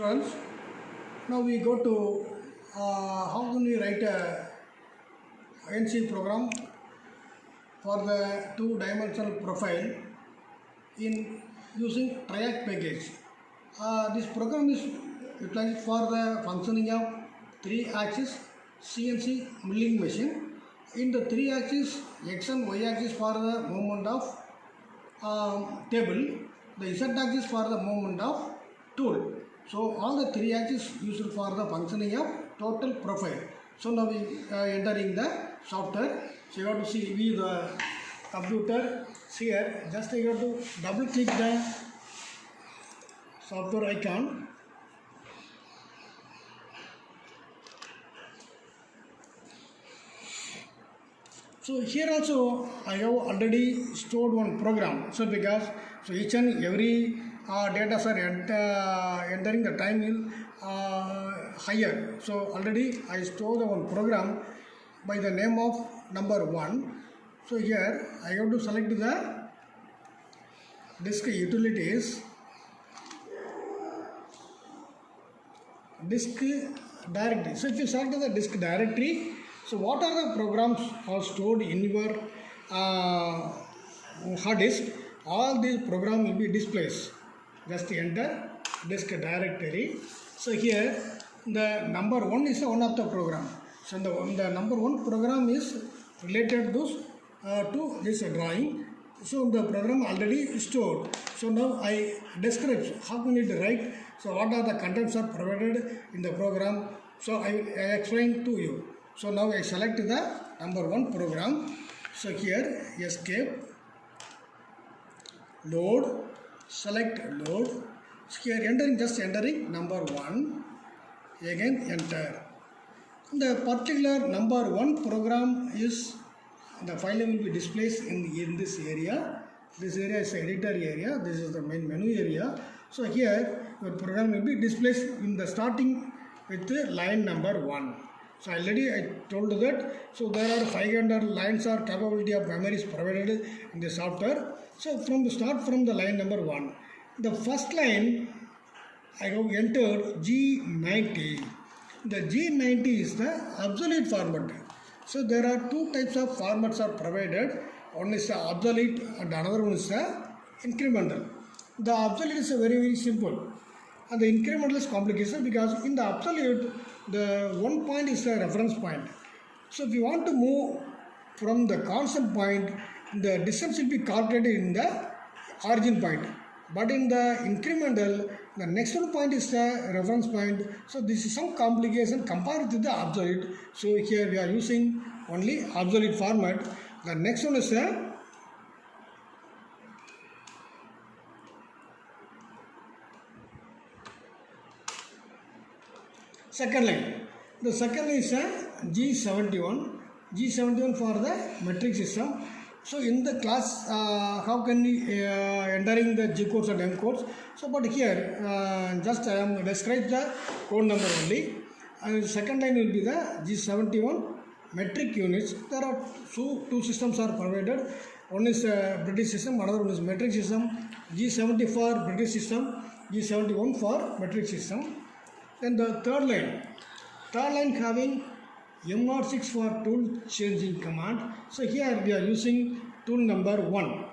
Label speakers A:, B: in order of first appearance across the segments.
A: Friends, now we go to how can we write a NC program for the two-dimensional profile in using Triac package. This program is utilized for the functioning of three-axis CNC milling machine. In the three-axis, X and Y axis for the movement of table, the Z axis for the movement of tool. So all the three axes used for the functioning of total profile. So now we entering the software. So you have to see the computer here. Just you have to double click the software icon. So here also I have already stored one program. So because each and every data are entering the time will higher. So already I stored one program by the name of number 1. So here I have to select the disk utilities, disk directory. So if you select the disk directory, so what are the programs are stored in your hard disk? All these programs will be displayed. Just enter disk directory. So here the number 1 is one of the program. So the number 1 program is related to this drawing. So the program already stored. So now I describe how can it write. So what are the contents are provided in the program. So I explain to you. So now I select the number 1 program. So here escape, load, select load. So here just entering number 1. Again enter. The particular number 1 program is the file will be displayed in this area. This area is the editor area. This is the main menu area. So here your program will be displayed in the starting with the line number 1. So already I told that. So there are 500 lines or capability of memory is provided in the software. So from the start from the line number 1, the first line I have entered G90. The G90 is the obsolete format. So there are two types of formats are provided. One is the obsolete and another one is the incremental. The obsolete is very simple, and the incremental is complicated because in the absolute the one point is the reference point. So if you want to move from the constant point, the distance will be calculated in the origin point. But in the incremental, the next one point is the reference point. So this is some complication compared to the absolute. So here we are using only absolute format. The next one is the second line. The second is G71. G71 for the metric system. So in the class, how can we entering the G codes and M codes? So but here, just I am describe the code number only. And the second line will be the G71 metric units. There are two systems are provided. One is British system, another one is metric system. G70 for British system, G71 for metric system. Then the third line having M06 for tool changing command. So here we are using tool number 1.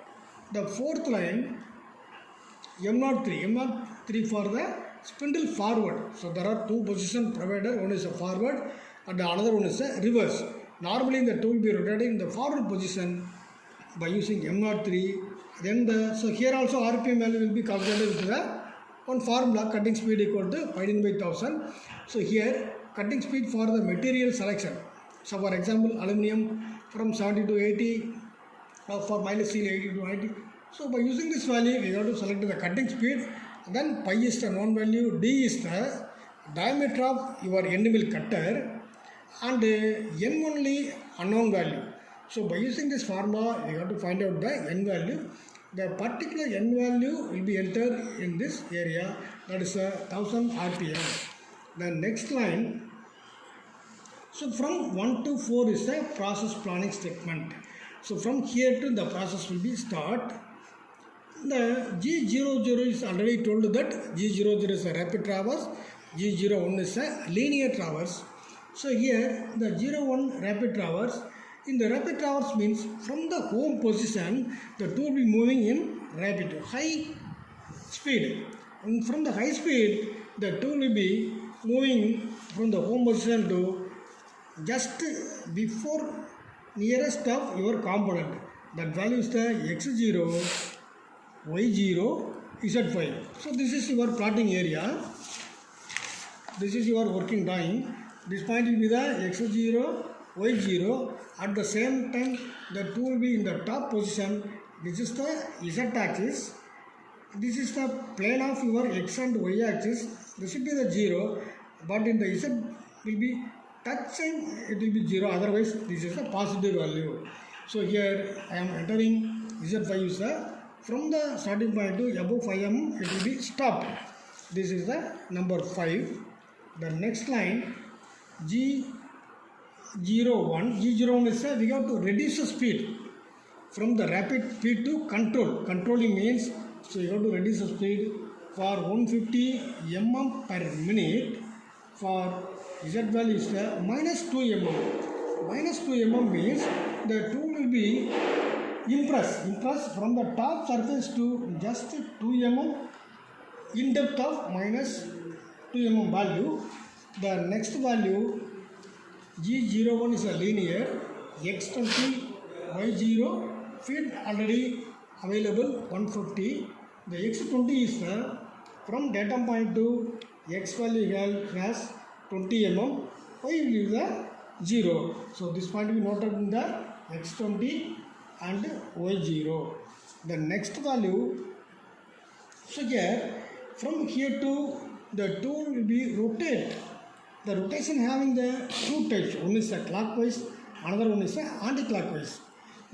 A: The fourth line M03 for the spindle forward. So there are two positions provided. One is a forward and the another one is a reverse. Normally the tool will be rotating in the forward position by using M03. Then so here also RPM value will be calculated with the one formula, cutting speed equal to pi by 1000. So here cutting speed for the material selection. So for example, aluminum from 70 to 80, or for minus steel 80 to 90. So by using this value, we have to select the cutting speed. Then pi is the known value, d is the diameter of your end mill cutter, and n only unknown value. So by using this formula, we have to find out the n value. The particular n value will be entered in this area, that is 1000 RPM. The next line, so from 1 to 4 is the process planning statement. So from here to the process will be start. The G00 is already told that G00 is a rapid traverse, G01 is a linear traverse. So here the 01 rapid traverse, in the rapid traverse means from the home position the tool will be moving in rapid high speed, and from the high speed the tool will be moving from the home position to just before nearest of your component. That value is the x0, y0, z5. So this is your plotting area. This is your working drawing. This point will be the x0, y0. At the same time, the tool will be in the top position. This is the z-axis. This is the plane of your x and y axis. This should be the 0, but in the z will be touching, it will be 0. Otherwise, this is the positive value. So here I am entering z5 is the from the starting point to above 5 mm, it will be stopped. This is the number 5. The next line G01. G01 is we have to reduce the speed from the rapid speed to control. Controlling means, so you have to reduce the speed for 150 mm per minute. For Z value is minus 2 mm. Minus 2 mm means the tool will be impress from the top surface to just 2 mm in depth of minus 2 mm value. The next value G01 is a linear, x20, y0, field already available 150. The x20 is the from datum point to x value has 20 mm, y will be the 0. So this point will be noted in the x20 and y0. The next value, so here from here to the tool will be rotate. The rotation having the two types. One is a clockwise, another one is a anti-clockwise.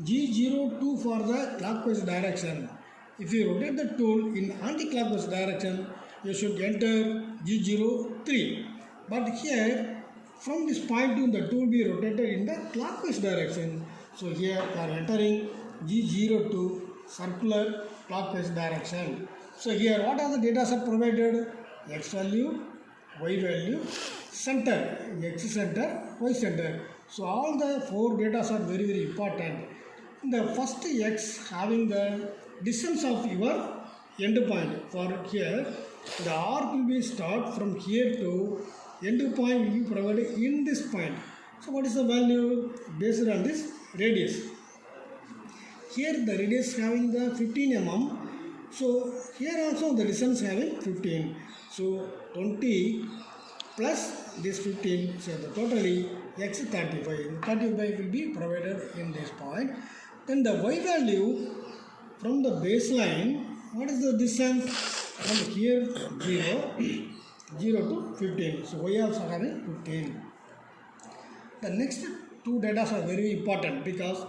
A: G02 for the clockwise direction. If you rotate the tool in anti-clockwise direction, you should enter G03. But here, from this point to the tool will be rotated in the clockwise direction. So here you are entering G02 circular clockwise direction. So here what are the data set provided? X value, Y value, center, X center, Y center. So all the 4 data are very important. The first X having the distance of your end point. For here, the arc will be start from here to end point will be provided in this point. So what is the value based on this radius? Here the radius having the 15 mm. So here also the distance having 15. So 20 plus this 15. So the totally x 35. 35 will be provided in this point. Then the y value from the baseline. What is the distance from here 0 to 15. So y also having 15. The next 2 data are very important because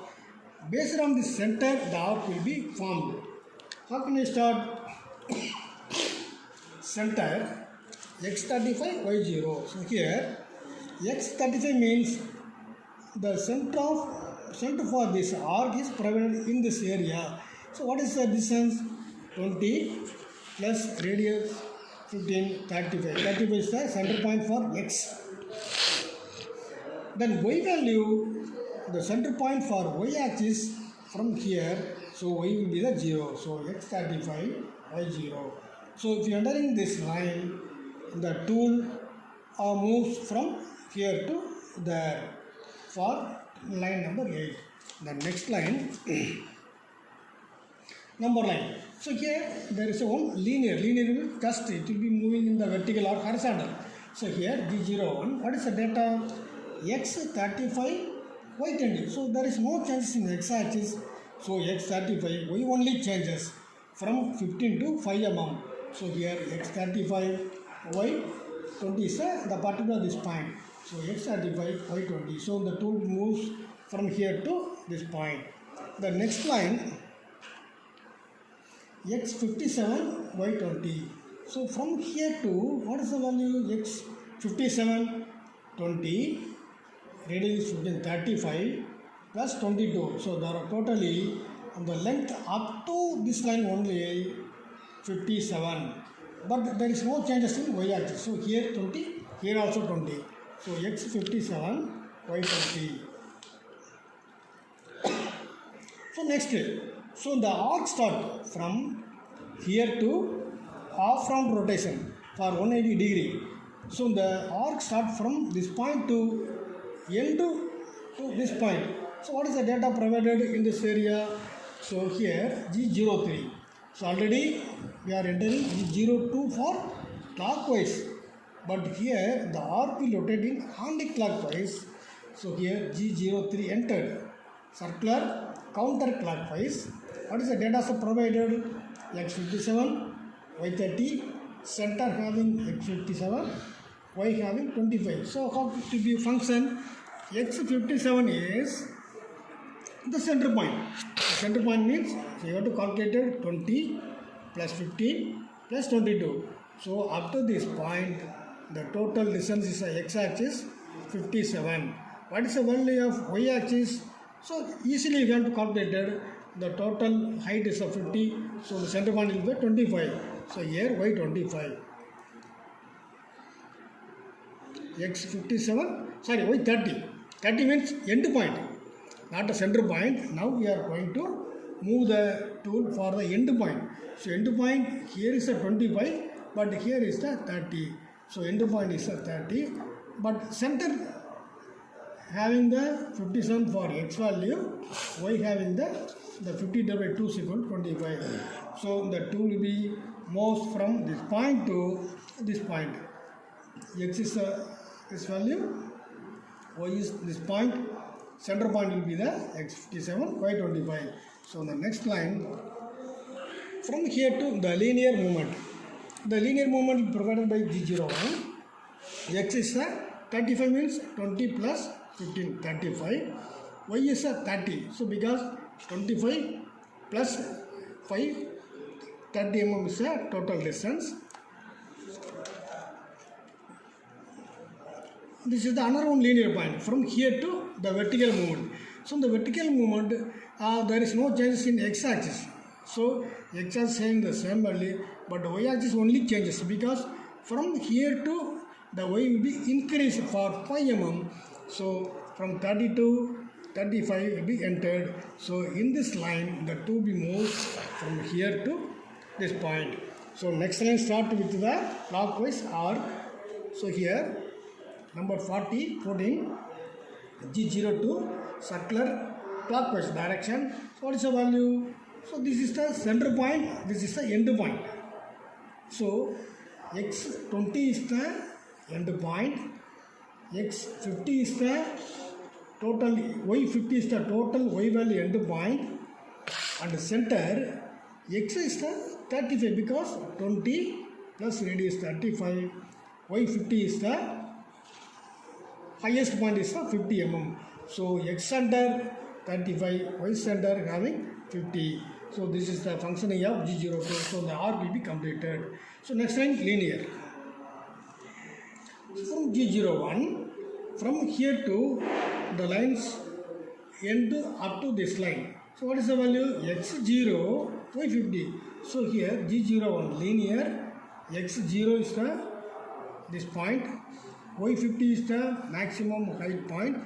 A: based on the center the arc will be formed. How can we start? Center x35 y0. So here x35 means the center for this arc is provided in this area. So what is the distance? 20 plus radius 15, 35. 35 is the center point for x. Then y value, the center point for y axis from here, so y will be the 0. So x35, y0. So if you are entering this line, the tool moves from here to there for line number 8. The next line, number 9. So here there is a one linear will just it will be moving in the vertical or horizontal. So here G01, what is the data? X35, Y20. So there is no changes in the x-axis. So X35, Y only changes from 15 to 5 mm. So here X35, Y20 is the particular this point. So X35, Y20. So the tool moves from here to this point. The next line, X57, Y20. So from here to, what is the value? X57, 20, radius is 15, 35 plus 22. So there are totally the length up to this line only 57, but there is no changes in y axis. So here 20, here also 20. So x 57, y 20. So next, so the arc start from here to half round rotation for 180 degree. So the arc start from this point to end to this point. So what is the data provided in this area? So here G03. So already we are entering G02 for clockwise, but here the arc will rotate in anti-clockwise. So here G03 entered. Circular counterclockwise. What is the data set provided? X57, Y30, center having X57, Y having 25. So how to be function? X57 is the center point. The center point means so you have to calculate it 20 plus 15 plus 22. So up to this point, the total distance is the x-axis 57. What is the value of y-axis? So easily you have to calculate it. The total height is 50. So the center point will be 25. So here y 25. X57, sorry, y 30. 30 means end point, not a center point. Now we are going to move the tool for the end point. So end point here is a 25, but here is the 30. So end point is a 30, but center having the 57 for x value, y having the 50 divided by 2 is equal to 25. So the tool will be moves from this point to this point. X is this value, y is this point, center point will be the x57, y25. So the next line, from here to the linear movement. The linear movement provided by G01. X is 35 means 20 plus 15, 35. Y is 30. So because 25 plus 5, 30 mm is the total distance. This is the another one linear point from here to the vertical movement. So the vertical movement, there is no changes in x-axis. So x-axis having the same value, but y-axis only changes because from here to the y will be increased for 5 mm. So from 30 to 35 will be entered. So in this line, the two will be moved from here to this point. So next line start with the clockwise arc. So here number 40, 14, G02, circular clockwise direction. So what is the value? So this is the center point, this is the end point. So x20 is the end point, x50 is the total, y50 is the total y value end point, and center x is the 35 because 20 plus radius 35, y50 is the highest point is 50 mm. So x center 35, y center having 50. So this is the functioning of G02. So the arc will be completed. So next line linear. So from G01, from here to the lines end up to this line. So what is the value? x0, y50. So here G01 linear, x0 is the this point, y50 is the maximum height point.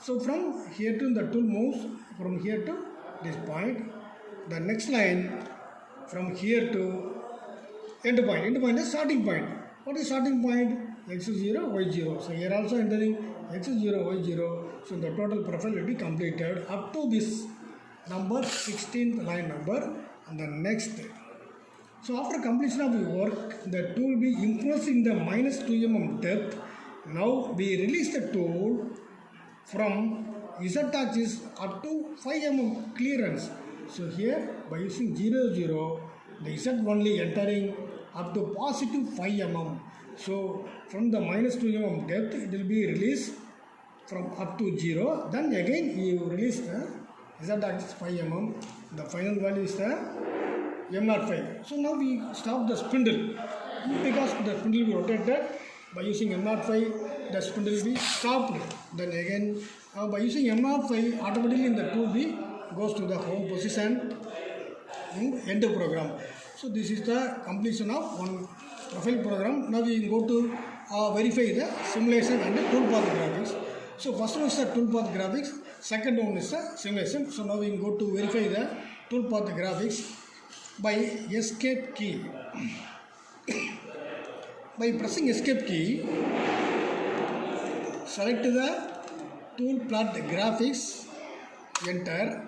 A: So from here to the tool moves from here to this point. The next line from here to end point. End point is starting point. What is starting point? x0, y0. So here also entering x0, y0. So the total profile will be completed up to this number 16th line number and the next. So after completion of the work, the tool will be enclosing the minus 2 mm depth. Now we release the tool from z-axis up to 5 mm clearance. So here by using 0, 0, the z only entering up to positive 5 mm. So from the minus 2 mm depth, it will be released from up to 0. Then again you release the z-axis 5 mm. The final value is the M05. So now we stop the spindle because the spindle will be rotated. By using M05, the spindle will be stopped. Then again, by using M05, automatically the tool will be goes to the home position in end program. So this is the completion of one profile program. Now we go to verify the simulation and the toolpath graphics. So first one is the toolpath graphics, second one is the simulation. So now we go to verify the toolpath graphics by escape key. By pressing escape key, select the toolpath graphics, enter.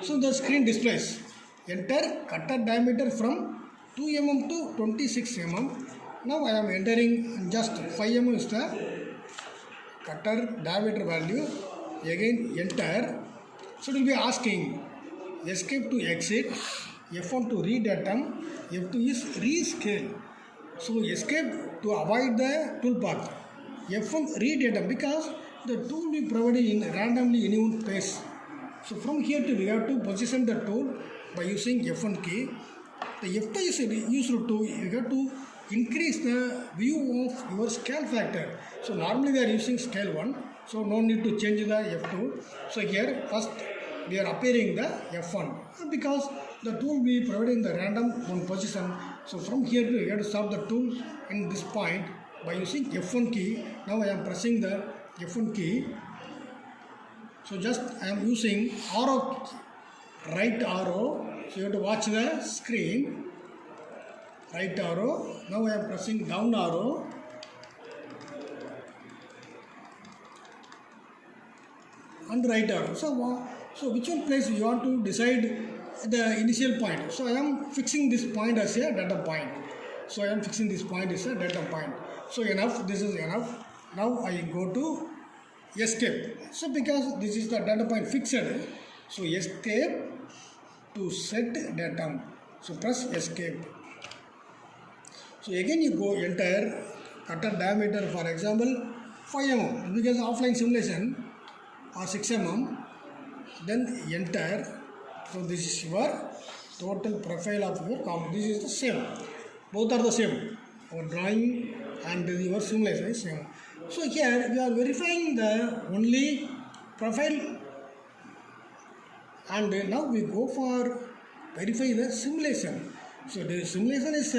A: So the screen displays, enter cutter diameter from 2 mm to 26 mm. Now I am entering just 5 mm is the cutter diameter value. Again enter. So it will be asking escape to exit, F1 to read datum, F2 is rescale. So escape to avoid the toolpath, F1 read datum, because the tool will be provided in randomly unknown place. So from here to we have to position the tool by using F1 key. The F2 is used to, you have to increase the view of your scale factor. So normally we are using scale 1, so no need to change the F2. So here first we are appearing the F1 because the tool will be provided in the random one position. So from here to you have to stop the tool in this point by using F1 key. Now I am pressing the F1 key. So just I am using arrow, right arrow. So you have to watch the screen. Right arrow. Now I am pressing down arrow. And right arrow. So which one place you want to decide the initial point. So I am fixing this point as a data point. So I am fixing this point as a data point. So enough. This is enough. Now I go to escape. So because this is the data point fixed, so escape to set datum. So press escape. So again you go enter cutter diameter, for example 5 mm because offline simulation or 6 mm. Then enter. So this is your total profile of your comp. This is the same. Both are the same. Our drawing and your simulation is same. So here we are verifying the only profile, and now we go for verify the simulation. So the simulation is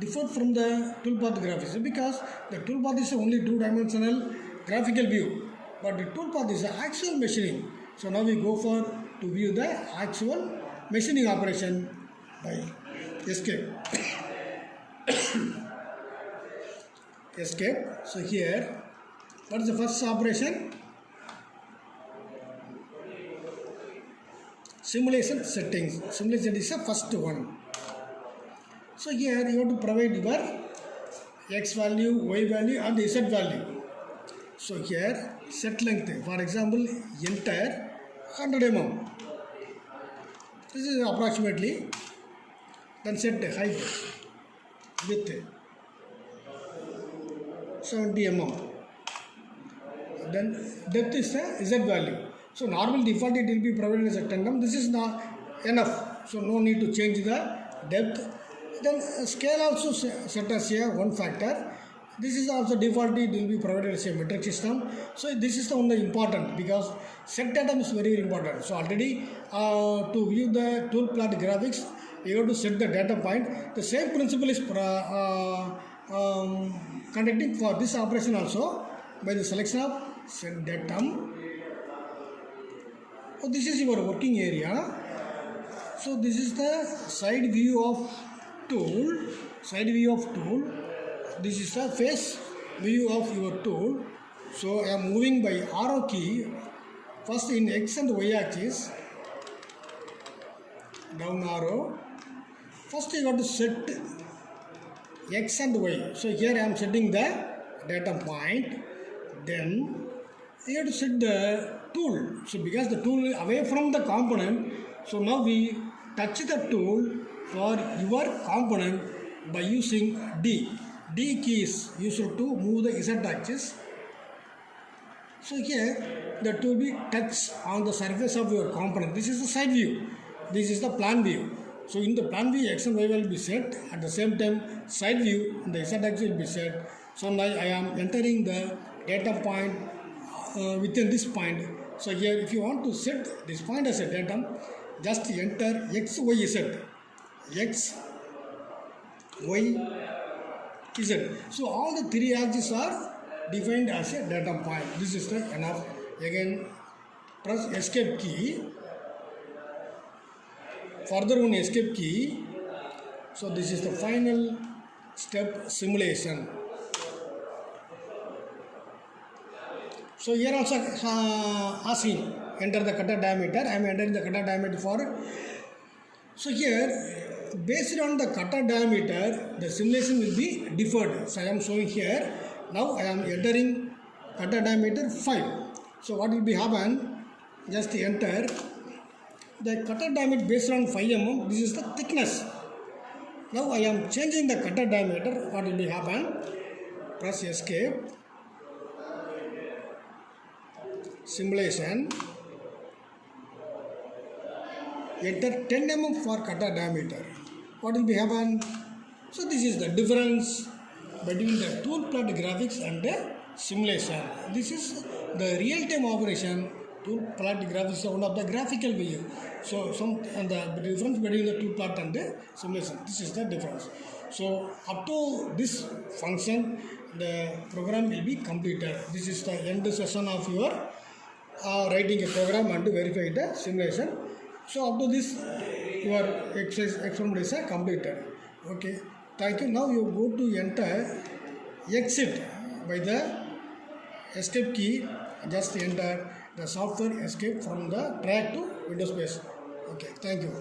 A: different from the toolpath graphics because the toolpath is only two-dimensional graphical view, but the toolpath is actual machining. So now we go for to view the actual machining operation by escape. Escape. So here, what is the first operation? Simulation settings. Simulation is the first one. So here you have to provide your x value, y value and z value. So here set length, for example, enter 100 mm. This is approximately. Then set height width 70 mm. Then depth is a z value. So normal default it will be provided as a 10 mm. This is not enough. So no need to change the depth. Then scale also set as a one factor. This is also default, it will be provided as a metric system. So this is the only important because set datum is very important. So already to view the toolpath graphics, you have to set the data point. The same principle is conducting for this operation also by the selection of set datum. So this is your working area. So this is the side view of tool. Side view of tool. This is the face view of your tool. So I am moving by arrow key. First in x and y axis. Down arrow. First you have to set x and y. So here I am setting the data point. Then you have to set the tool. So because the tool is away from the component, so now we touch the tool for your component by using D. D key is used to move the Z axis. So here the tool will be touched on the surface of your component. This is the side view. This is the plan view. So in the plan view, x and y will be set. At the same time, side view, the Z axis will be set. So now I am entering the data point within this point. So here if you want to set this point as a datum, just enter x, y, z. X, y, z. So all the three axes are defined as a datum point. This is the enough. Again, press escape key. Further one escape key. So this is the final step simulation. So here also asking enter the cutter diameter. I am entering the cutter diameter for. So here based on the cutter diameter, the simulation will be deferred. So I am showing here. Now I am entering cutter diameter 5. So what will be happen? Just enter the cutter diameter based on 5 mm. This is the thickness. Now I am changing the cutter diameter. What will be happen? Press escape. Simulation. Enter 10 mm for cutter diameter. What will be happen? So this is the difference between the tool plot graphics and the simulation. This is the real-time operation. Tool plot graphics is one of the graphical view. So the difference between the tool plot and the simulation. This is the difference. So up to this function, the program will be completed. This is the end session of your writing a program and verify the simulation. So up to this, your experiment is completed. Okay. Thank you. Now you go to enter exit by the escape key. Just enter the software escape from the track to Windows space. Okay. Thank you.